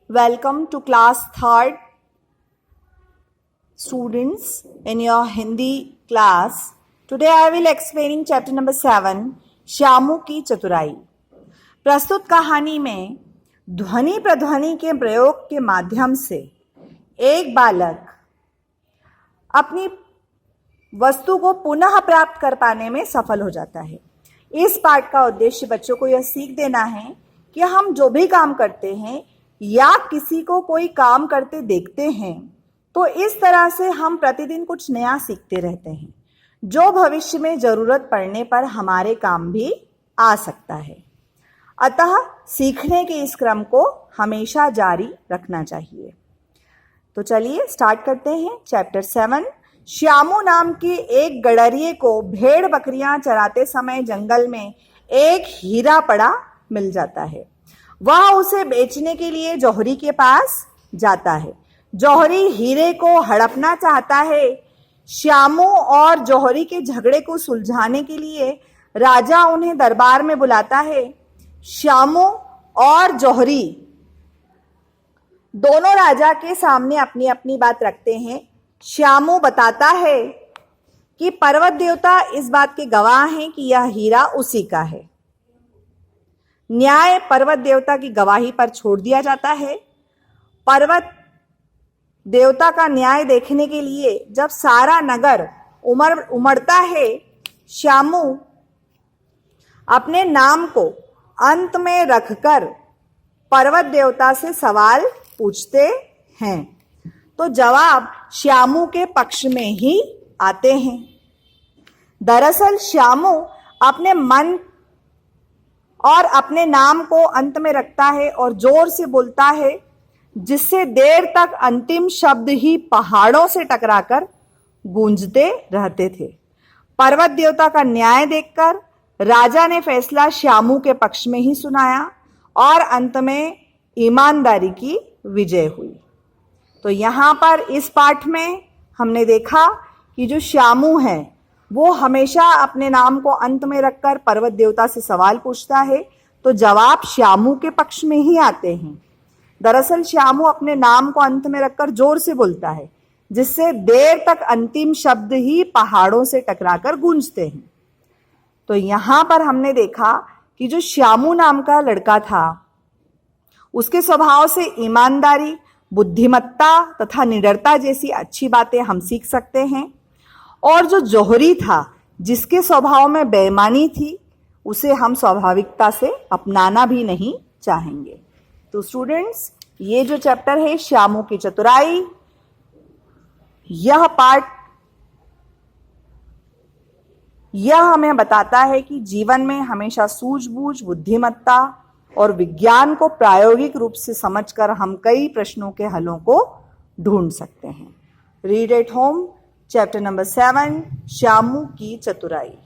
Welcome to class 3rd students in your Hindi class. Today I will explaining chapter number 7 Shyamu की चतुराई। प्रस्तुत कहानी में ध्वनि प्रध्वनि के प्रयोग के माध्यम से एक बालक अपनी वस्तु को पुनः प्राप्त कर पाने में सफल हो जाता है। इस पाठ का उद्देश्य बच्चों को यह सीख देना है कि हम जो भी काम करते हैं या किसी को कोई काम करते देखते हैं तो इस तरह से हम प्रतिदिन कुछ नया सीखते रहते हैं जो भविष्य में जरूरत पड़ने पर हमारे काम भी आ सकता है। अतः सीखने के इस क्रम को हमेशा जारी रखना चाहिए। तो चलिए स्टार्ट करते हैं। चैप्टर 7। श्यामू नाम के एक गडरिये को भेड़ बकरियां चराते समय जंगल में एक हीरा पड़ा मिल जाता है। वह उसे बेचने के लिए जौहरी के पास जाता है। जौहरी हीरे को हड़पना चाहता है। श्यामू और जौहरी के झगड़े को सुलझाने के लिए राजा उन्हें दरबार में बुलाता है। श्यामू और जौहरी दोनों राजा के सामने अपनी अपनी बात रखते हैं। श्यामू बताता है कि पर्वत देवता इस बात के गवाह हैं कि यह हीरा उसी का है। न्याय पर्वत देवता की गवाही पर छोड़ दिया जाता है। पर्वत देवता का न्याय देखने के लिए जब सारा नगर उमड़ता है, श्यामू अपने नाम को अंत में रखकर पर्वत देवता से सवाल पूछते हैं तो जवाब श्यामू के पक्ष में ही आते हैं। दरअसल श्यामू अपने मन और अपने नाम को अंत में रखता है और जोर से बोलता है, जिससे देर तक अंतिम शब्द ही पहाड़ों से टकराकर गूंजते रहते थे। पर्वत देवता का न्याय देखकर राजा ने फैसला श्यामू के पक्ष में ही सुनाया और अंत में ईमानदारी की विजय हुई। तो यहाँ पर इस पाठ में हमने देखा कि जो श्यामू है वो हमेशा अपने नाम को अंत में रखकर पर्वत देवता से सवाल पूछता है तो जवाब श्यामू के पक्ष में ही आते हैं। दरअसल श्यामू अपने नाम को अंत में रखकर जोर से बोलता है, जिससे देर तक अंतिम शब्द ही पहाड़ों से टकराकर गूंजते हैं। तो यहाँ पर हमने देखा कि जो श्यामू नाम का लड़का था उसके स्वभाव से ईमानदारी, बुद्धिमत्ता तथा निडरता जैसी अच्छी बातें हम सीख सकते हैं। और जो जौहरी था जिसके स्वभाव में बेईमानी थी उसे हम स्वाभाविकता से अपनाना भी नहीं चाहेंगे। तो स्टूडेंट्स, ये जो चैप्टर है श्यामू की चतुराई, यह पाठ यह हमें बताता है कि जीवन में हमेशा सूझबूझ, बुद्धिमत्ता और विज्ञान को प्रायोगिक रूप से समझकर हम कई प्रश्नों के हलों को ढूंढ सकते हैं। Read at home chapter number 7 Shyamu की चतुराई।